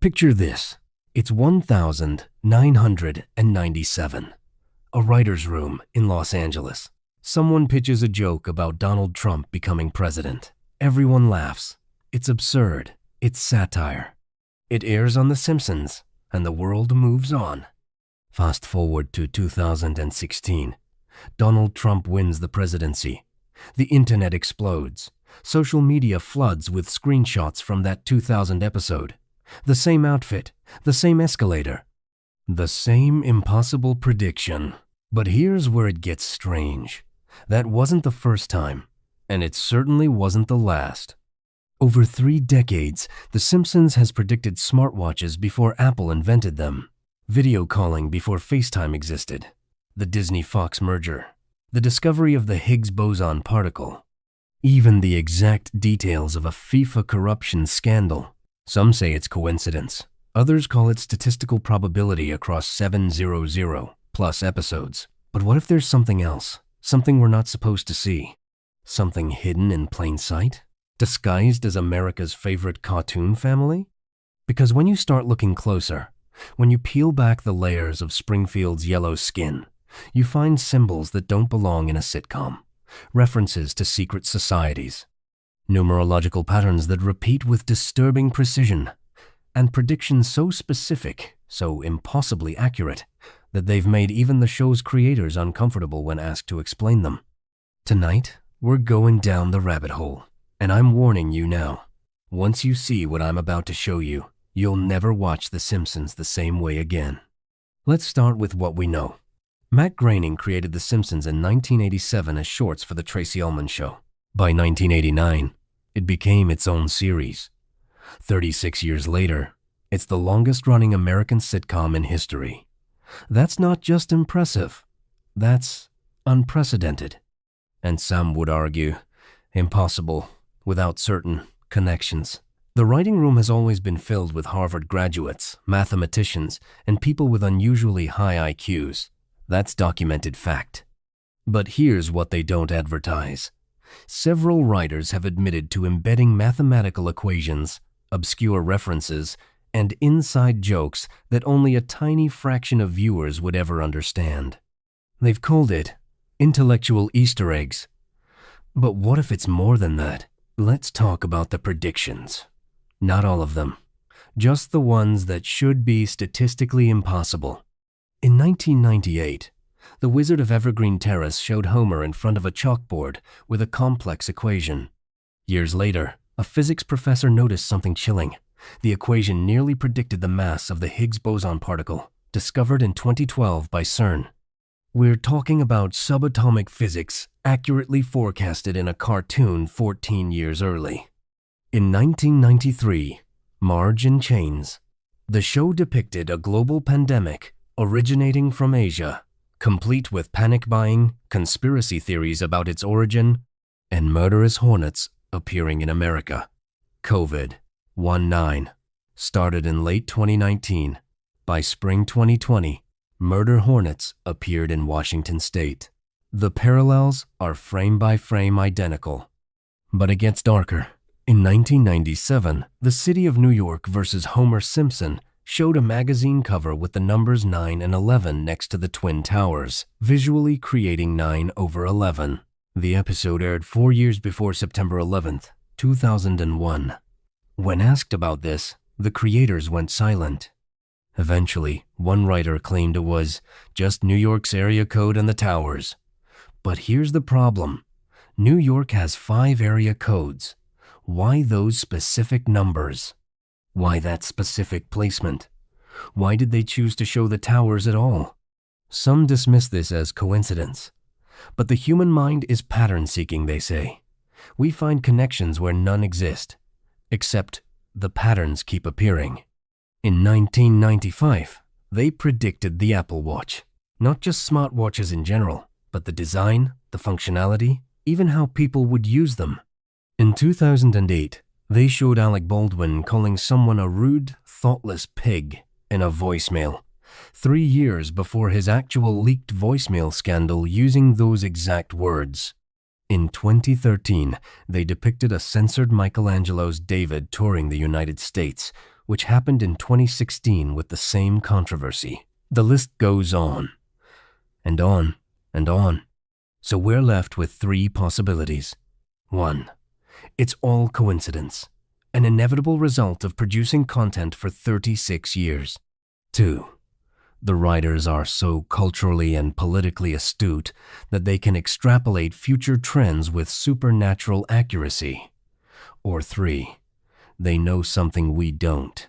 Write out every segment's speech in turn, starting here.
Picture this. It's 1997. A writer's room in Los Angeles. Someone pitches a joke about Donald Trump becoming president. Everyone laughs. It's absurd. It's satire. It airs on The Simpsons, and the world moves on. Fast forward to 2016. Donald Trump wins the presidency. The internet explodes. Social media floods with screenshots from that 2000 episode. The same outfit, the same escalator, the same impossible prediction. But here's where it gets strange. That wasn't the first time, and it certainly wasn't the last. Over 3 decades, The Simpsons has predicted smartwatches before Apple invented them, video calling before FaceTime existed, the Disney-Fox merger, the discovery of the Higgs boson particle, even the exact details of a FIFA corruption scandal. Some say it's coincidence. Others call it statistical probability across 700+ episodes. But what if there's something else? Something we're not supposed to see? Something hidden in plain sight? Disguised as America's favorite cartoon family? Because when you start looking closer, when you peel back the layers of Springfield's yellow skin, you find symbols that don't belong in a sitcom, references to secret societies, numerological patterns that repeat with disturbing precision, and predictions so specific, so impossibly accurate, that they've made even the show's creators uncomfortable when asked to explain them. Tonight, we're going down the rabbit hole, and I'm warning you now. Once you see what I'm about to show you, you'll never watch The Simpsons the same way again. Let's start with what we know. Matt Groening created The Simpsons in 1987 as shorts for The Tracy Ullman Show. By 1989, it became its own series. 36 years later, it's the longest-running American sitcom in history. That's not just impressive, that's unprecedented. And some would argue, impossible without certain connections. The writing room has always been filled with Harvard graduates, mathematicians, and people with unusually high IQs. That's documented fact. But here's what they don't advertise. Several writers have admitted to embedding mathematical equations, obscure references, and inside jokes that only a tiny fraction of viewers would ever understand. They've called it intellectual Easter eggs. But what if it's more than that? Let's talk about the predictions. Not all of them, just the ones that should be statistically impossible. In 1998, the Wizard of Evergreen Terrace showed Homer in front of a chalkboard with a complex equation. Years later, a physics professor noticed something chilling. The equation nearly predicted the mass of the Higgs boson particle, discovered in 2012 by CERN. We're talking about subatomic physics accurately forecasted in a cartoon 14 years early. In 1993, Marge in Chains, the show depicted a global pandemic originating from Asia, complete with panic buying, conspiracy theories about its origin, and murderous hornets appearing in America. COVID-19 started in late 2019. By spring 2020, murder hornets appeared in Washington state. The parallels are frame by frame identical. But it gets darker. In 1997, the city of New York versus Homer Simpson showed a magazine cover with the numbers 9 and 11 next to the Twin Towers, visually creating 9/11. The episode aired 4 years before September 11th, 2001. When asked about this, the creators went silent. Eventually, one writer claimed it was just New York's area code and the towers. But here's the problem. New York has 5 area codes. Why those specific numbers? Why that specific placement? Why did they choose to show the towers at all? Some dismiss this as coincidence. But the human mind is pattern-seeking, they say. We find connections where none exist, except the patterns keep appearing. In 1995, they predicted the Apple Watch. Not just smartwatches in general, but the design, the functionality, even how people would use them. In 2008, they showed Alec Baldwin calling someone a rude, thoughtless pig in a voicemail, 3 years before his actual leaked voicemail scandal using those exact words. In 2013, they depicted a censored Michelangelo's David touring the United States which happened in 2016 with the same controversy. The list goes on, and on, and on. So we're left with three possibilities. 1. It's all coincidence, an inevitable result of producing content for 36 years. 2. The writers are so culturally and politically astute that they can extrapolate future trends with supernatural accuracy. Or 3. They know something we don't.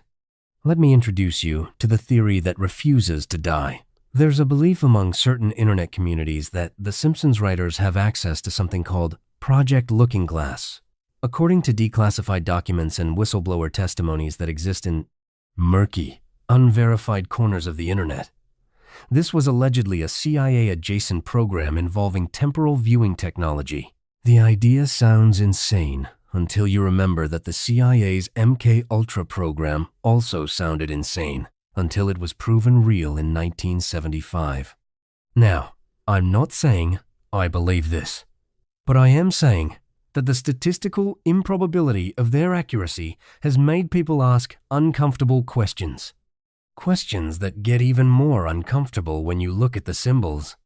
Let me introduce you to the theory that refuses to die. There's a belief among certain internet communities that the Simpsons writers have access to something called Project Looking Glass. According to declassified documents and whistleblower testimonies that exist in murky, unverified corners of the internet, this was allegedly a CIA-adjacent program involving temporal viewing technology. The idea sounds insane until you remember that the CIA's MK-Ultra program also sounded insane until it was proven real in 1975. Now, I'm not saying I believe this, but I am saying that the statistical improbability of their accuracy has made people ask uncomfortable questions. Questions that get even more uncomfortable when you look at the symbols.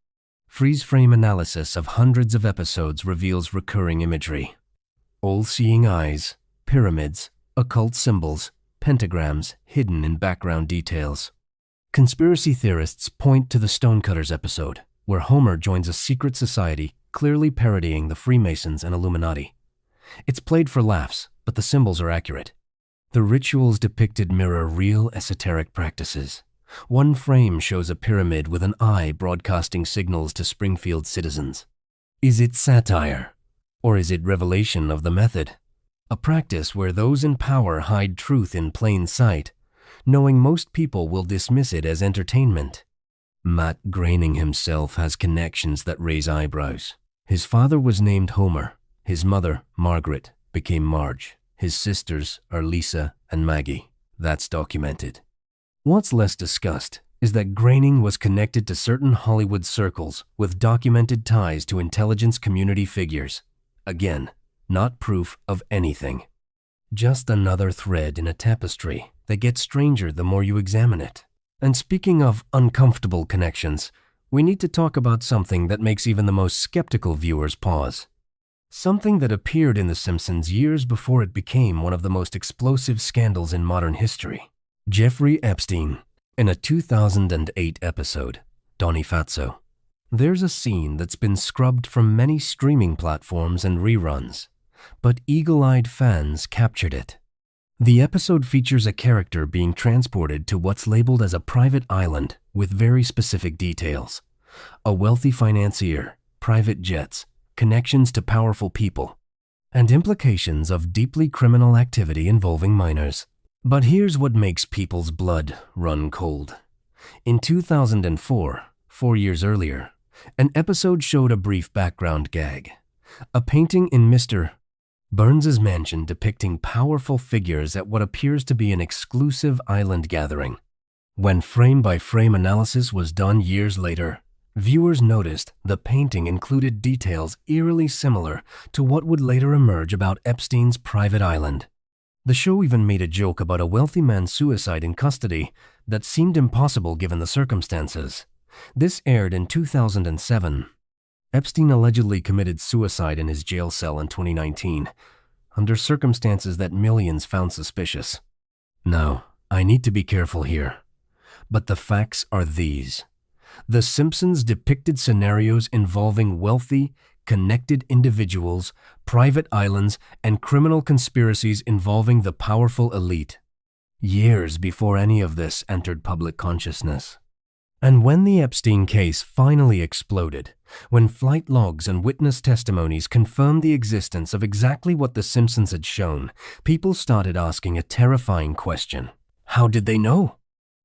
Freeze-frame analysis of hundreds of episodes reveals recurring imagery. All-seeing eyes, pyramids, occult symbols, pentagrams hidden in background details. Conspiracy theorists point to the Stonecutters episode, where Homer joins a secret society clearly parodying the Freemasons and Illuminati. It's played for laughs, but the symbols are accurate. The rituals depicted mirror real esoteric practices. One frame shows a pyramid with an eye broadcasting signals to Springfield citizens. Is it satire? Or is it revelation of the method? A practice where those in power hide truth in plain sight, knowing most people will dismiss it as entertainment. Matt Groening himself has connections that raise eyebrows. His father was named Homer. His mother, Margaret, became Marge. His sisters are Lisa and Maggie. That's documented. What's less discussed is that Groening was connected to certain Hollywood circles with documented ties to intelligence community figures. Again, not proof of anything. Just another thread in a tapestry that gets stranger the more you examine it. And speaking of uncomfortable connections, we need to talk about something that makes even the most skeptical viewers pause. Something that appeared in The Simpsons years before it became one of the most explosive scandals in modern history. Jeffrey Epstein, in a 2008 episode, Donny Fatso. There's a scene that's been scrubbed from many streaming platforms and reruns, but eagle-eyed fans captured it. The episode features a character being transported to what's labeled as a private island with very specific details. A wealthy financier, private jets, connections to powerful people, and implications of deeply criminal activity involving minors. But here's what makes people's blood run cold. In 2004, 4 years earlier, an episode showed a brief background gag. A painting in Mr. Burns's mansion depicting powerful figures at what appears to be an exclusive island gathering. When frame-by-frame analysis was done years later, viewers noticed the painting included details eerily similar to what would later emerge about Epstein's private island. The show even made a joke about a wealthy man's suicide in custody that seemed impossible given the circumstances. This aired in 2007. Epstein allegedly committed suicide in his jail cell in 2019, under circumstances that millions found suspicious. Now, I need to be careful here, but the facts are these. The Simpsons depicted scenarios involving wealthy, connected individuals, private islands, and criminal conspiracies involving the powerful elite, years before any of this entered public consciousness. And when the Epstein case finally exploded, when flight logs and witness testimonies confirmed the existence of exactly what The Simpsons had shown, people started asking a terrifying question. How did they know?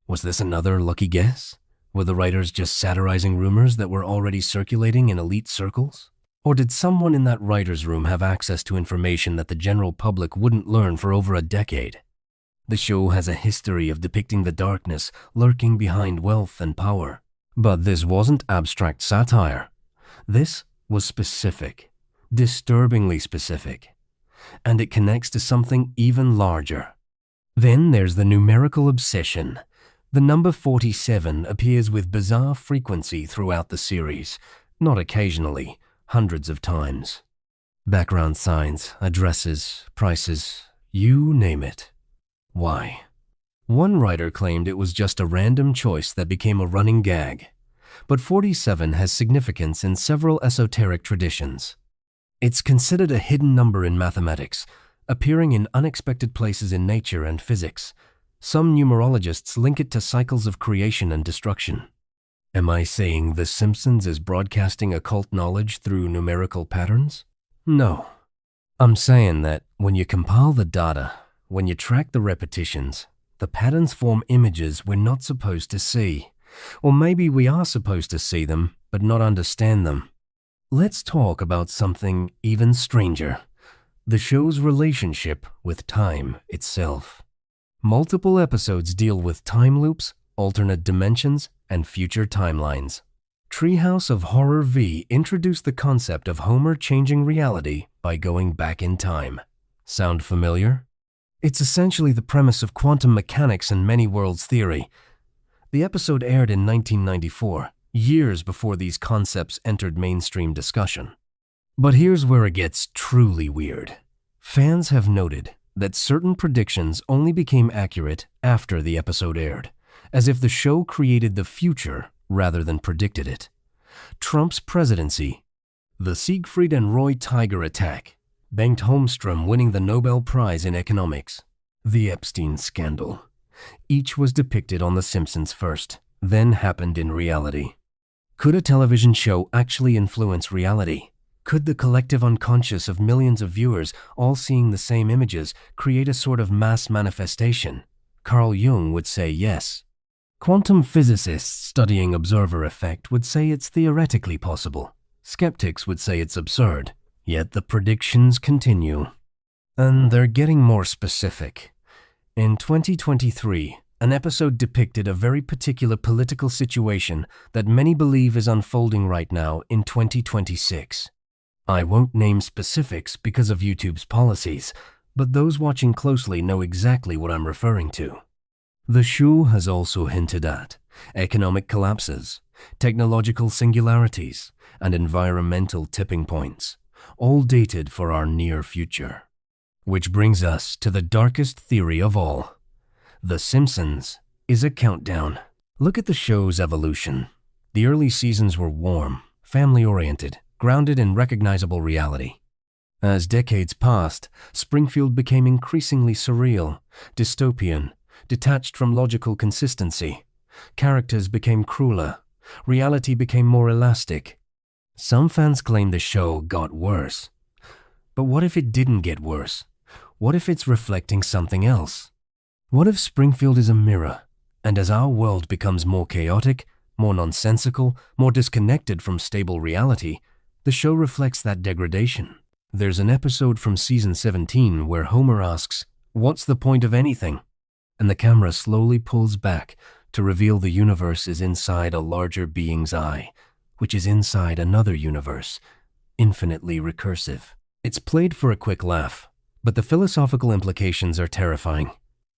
Was this another lucky guess? Were the writers just satirizing rumors that were already circulating in elite circles? Or did someone in that writer's room have access to information that the general public wouldn't learn for over a decade? The show has a history of depicting the darkness lurking behind wealth and power. But this wasn't abstract satire. This was specific, disturbingly specific. And it connects to something even larger. Then there's the numerical obsession. The number 47 appears with bizarre frequency throughout the series, not occasionally, hundreds of times. Background signs, addresses, prices, you name it. Why? One writer claimed it was just a random choice that became a running gag. But 47 has significance in several esoteric traditions. It's considered a hidden number in mathematics, appearing in unexpected places in nature and physics. Some numerologists link it to cycles of creation and destruction. Am I saying The Simpsons is broadcasting occult knowledge through numerical patterns? No. I'm saying that when you compile the data, when you track the repetitions, the patterns form images we're not supposed to see. Or maybe we are supposed to see them, but not understand them. Let's talk about something even stranger. The show's relationship with time itself. Multiple episodes deal with time loops, alternate dimensions, and future timelines. Treehouse of Horror V introduced the concept of Homer changing reality by going back in time. Sound familiar? It's essentially the premise of quantum mechanics and many worlds theory. The episode aired in 1994, years before these concepts entered mainstream discussion. But here's where it gets truly weird. Fans have noted that certain predictions only became accurate after the episode aired, as if the show created the future rather than predicted it. Trump's presidency, the Siegfried and Roy Tiger attack, Bengt Holmstrom winning the Nobel Prize in economics, the Epstein scandal. Each was depicted on The Simpsons first, then happened in reality. Could a television show actually influence reality? Could the collective unconscious of millions of viewers all seeing the same images create a sort of mass manifestation? Carl Jung would say yes. Quantum physicists studying observer effect would say it's theoretically possible. Skeptics would say it's absurd. Yet the predictions continue. And they're getting more specific. In 2023, an episode depicted a very particular political situation that many believe is unfolding right now in 2026. I won't name specifics because of YouTube's policies, but those watching closely know exactly what I'm referring to. The show has also hinted at economic collapses, technological singularities, and environmental tipping points, all dated for our near future. Which brings us to the darkest theory of all. The Simpsons is a countdown. Look at the show's evolution. The early seasons were warm, family-oriented, grounded in recognizable reality. As decades passed, Springfield became increasingly surreal, dystopian, detached from logical consistency. Characters became crueler. Reality became more elastic. Some fans claim the show got worse. But what if it didn't get worse? What if it's reflecting something else? What if Springfield is a mirror, and as our world becomes more chaotic, more nonsensical, more disconnected from stable reality, the show reflects that degradation? There's an episode from season 17 where Homer asks, "What's the point of anything?" And the camera slowly pulls back to reveal the universe is inside a larger being's eye, which is inside another universe, infinitely recursive. It's played for a quick laugh, but the philosophical implications are terrifying.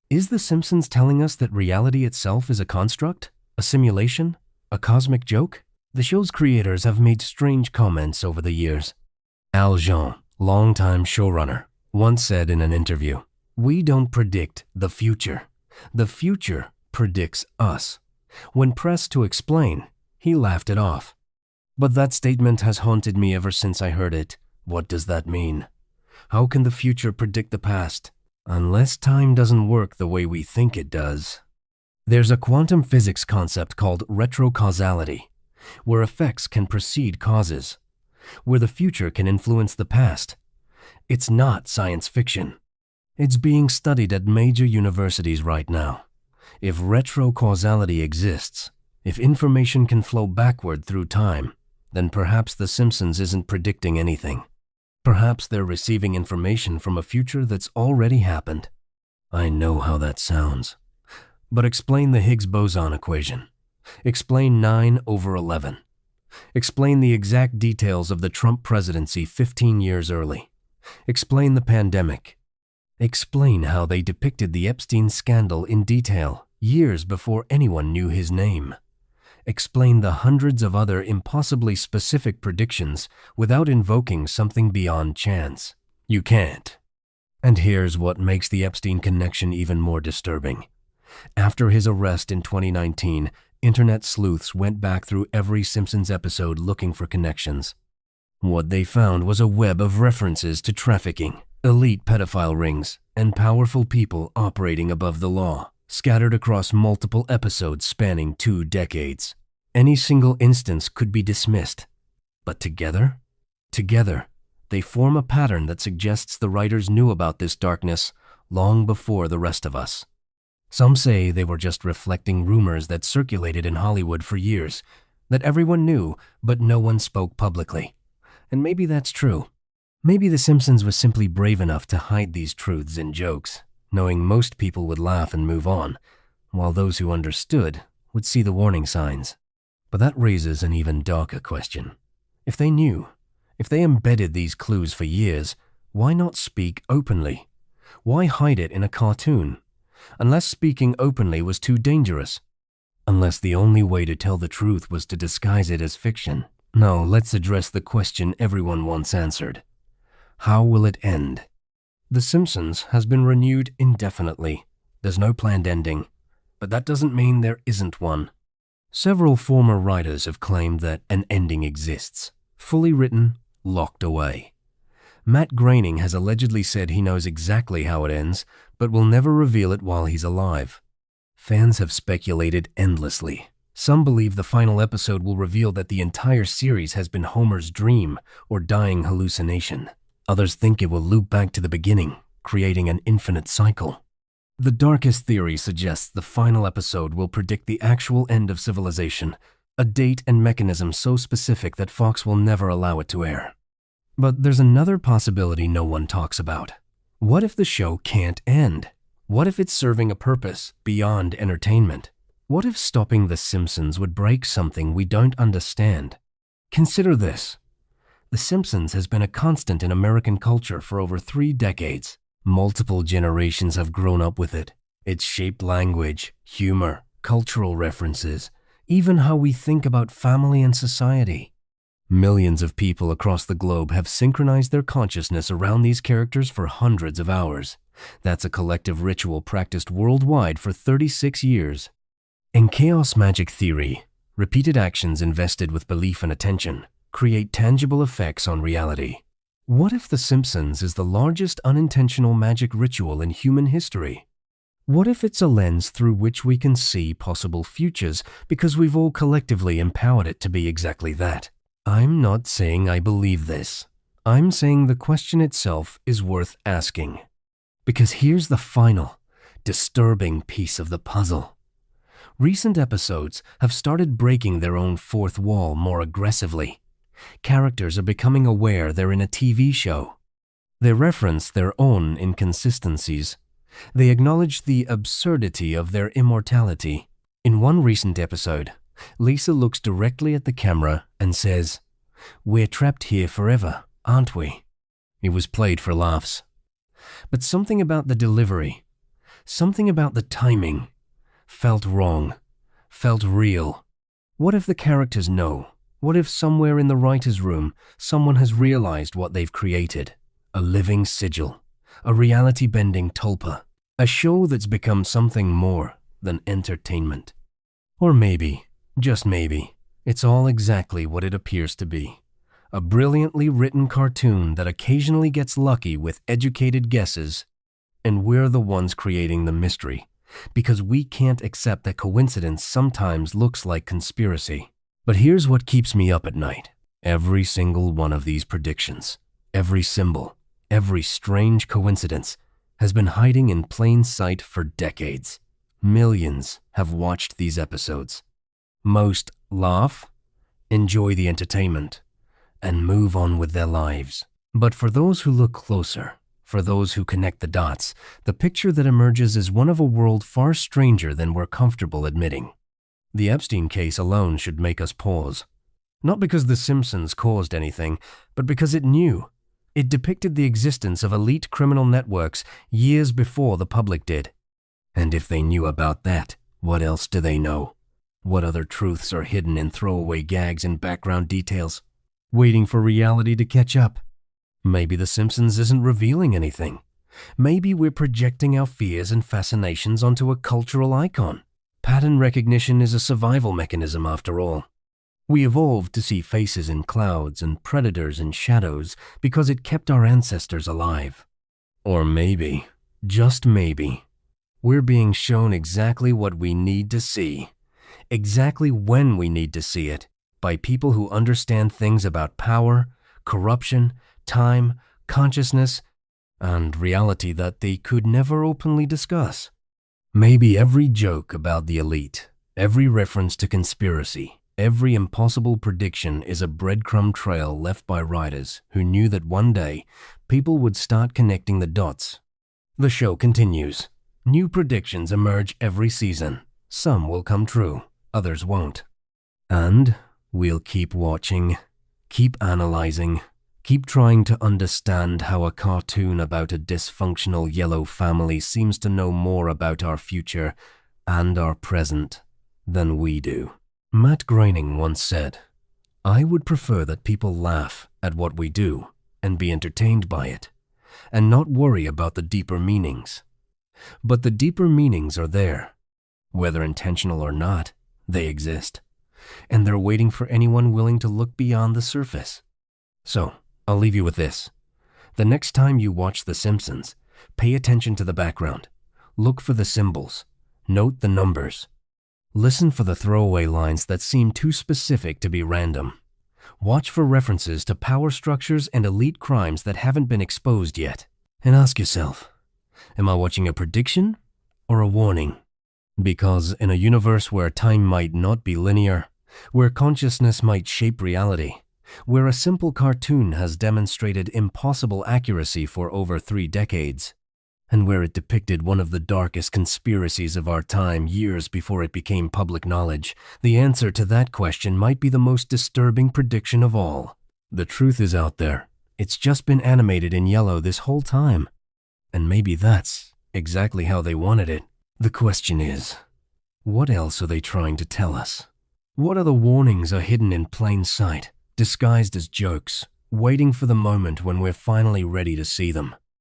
Is The Simpsons telling us that reality itself is a construct, a simulation, a cosmic joke? The show's creators have made strange comments over the years. Al Jean, longtime showrunner, once said in an interview, "We don't predict the future. The future predicts us." When pressed to explain, he laughed it off. But that statement has haunted me ever since I heard it. What does that mean? How can the future predict the past? Unless time doesn't work the way we think it does. There's a quantum physics concept called retrocausality, where effects can precede causes, where the future can influence the past. It's not science fiction. It's being studied at major universities right now. If retrocausality exists, if information can flow backward through time, then perhaps The Simpsons isn't predicting anything. Perhaps they're receiving information from a future that's already happened. I know how that sounds. But explain the Higgs boson equation. Explain 9/11. Explain the exact details of the Trump presidency 15 years early. Explain the pandemic. Explain how they depicted the Epstein scandal in detail, years before anyone knew his name. Explain the hundreds of other impossibly specific predictions without invoking something beyond chance. You can't. And here's what makes the Epstein connection even more disturbing. After his arrest in 2019, internet sleuths went back through every Simpsons episode looking for connections. What they found was a web of references to trafficking, elite pedophile rings, and powerful people operating above the law, scattered across multiple episodes spanning 2 decades. Any single instance could be dismissed. But together, they form a pattern that suggests the writers knew about this darkness long before the rest of us. Some say they were just reflecting rumors that circulated in Hollywood for years, that everyone knew, but no one spoke publicly. And maybe that's true. Maybe The Simpsons was simply brave enough to hide these truths in jokes, knowing most people would laugh and move on, while those who understood would see the warning signs. But that raises an even darker question. If they knew, if they embedded these clues for years, why not speak openly? Why hide it in a cartoon? Unless speaking openly was too dangerous. Unless the only way to tell the truth was to disguise it as fiction. No, let's address the question everyone wants answered. How will it end? The Simpsons has been renewed indefinitely. There's no planned ending, but that doesn't mean there isn't one. Several former writers have claimed that an ending exists, fully written, locked away. Matt Groening has allegedly said he knows exactly how it ends, but will never reveal it while he's alive. Fans have speculated endlessly. Some believe the final episode will reveal that the entire series has been Homer's dream or dying hallucination. Others think it will loop back to the beginning, creating an infinite cycle. The darkest theory suggests the final episode will predict the actual end of civilization, a date and mechanism so specific that Fox will never allow it to air. But there's another possibility no one talks about. What if the show can't end? What if it's serving a purpose beyond entertainment? What if stopping The Simpsons would break something we don't understand? Consider this. The Simpsons has been a constant in American culture for over 3 decades. Multiple generations have grown up with it. It's shaped language, humor, cultural references, even how we think about family and society. Millions of people across the globe have synchronized their consciousness around these characters for hundreds of hours. That's a collective ritual practiced worldwide for 36 years. In chaos magic theory, repeated actions invested with belief and attention create tangible effects on reality. What if The Simpsons is the largest unintentional magic ritual in human history? What if it's a lens through which we can see possible futures because we've all collectively empowered it to be exactly that? I'm not saying I believe this. I'm saying the question itself is worth asking. Because here's the final, disturbing piece of the puzzle. Recent episodes have started breaking their own fourth wall more aggressively. Characters are becoming aware they're in a TV show. They reference their own inconsistencies. They acknowledge the absurdity of their immortality. In one recent episode, Lisa looks directly at the camera and says, "We're trapped here forever, aren't we?" It was played for laughs. But something about the delivery, something about the timing, felt wrong, felt real. What if the characters know? What if somewhere in the writer's room, someone has realized what they've created? A living sigil, a reality-bending tulpa, a show that's become something more than entertainment. Or maybe, just maybe, it's all exactly what it appears to be. A brilliantly written cartoon that occasionally gets lucky with educated guesses, and we're the ones creating the mystery, because we can't accept that coincidence sometimes looks like conspiracy. But here's what keeps me up at night. Every single one of these predictions, every symbol, every strange coincidence has been hiding in plain sight for decades. Millions have watched these episodes. Most laugh, enjoy the entertainment, and move on with their lives. But for those who look closer, for those who connect the dots, the picture that emerges is one of a world far stranger than we're comfortable admitting. The Epstein case alone should make us pause. Not because The Simpsons caused anything, but because it knew. It depicted the existence of elite criminal networks years before the public did. And if they knew about that, what else do they know? What other truths are hidden in throwaway gags and background details, waiting for reality to catch up? Maybe The Simpsons isn't revealing anything. Maybe we're projecting our fears and fascinations onto a cultural icon. Pattern recognition is a survival mechanism after all. We evolved to see faces in clouds and predators in shadows because it kept our ancestors alive. Or maybe, just maybe, we're being shown exactly what we need to see, exactly when we need to see it, by people who understand things about power, corruption, time, consciousness, and reality that they could never openly discuss. Maybe every joke about the elite, every reference to conspiracy, every impossible prediction is a breadcrumb trail left by writers who knew that one day people would start connecting the dots. The show continues. New predictions emerge every season. Some will come true, others won't. And we'll keep watching, keep analyzing, keep trying to understand how a cartoon about a dysfunctional yellow family seems to know more about our future and our present than we do. Matt Groening once said, "I would prefer that people laugh at what we do and be entertained by it, and not worry about the deeper meanings." But the deeper meanings are there. Whether intentional or not, they exist. And they're waiting for anyone willing to look beyond the surface. So, I'll leave you with this. The next time you watch The Simpsons, pay attention to the background. Look for the symbols. Note the numbers. Listen for the throwaway lines that seem too specific to be random. Watch for references to power structures and elite crimes that haven't been exposed yet. And ask yourself, am I watching a prediction or a warning? Because in a universe where time might not be linear, where consciousness might shape reality, where a simple cartoon has demonstrated impossible accuracy for over 3 decades, and where it depicted one of the darkest conspiracies of our time years before it became public knowledge, the answer to that question might be the most disturbing prediction of all. The truth is out there. It's just been animated in yellow this whole time. And maybe that's exactly how they wanted it. The question is, what else are they trying to tell us? What other warnings are hidden in plain sight, disguised as jokes, waiting for the moment when we're finally ready to see them?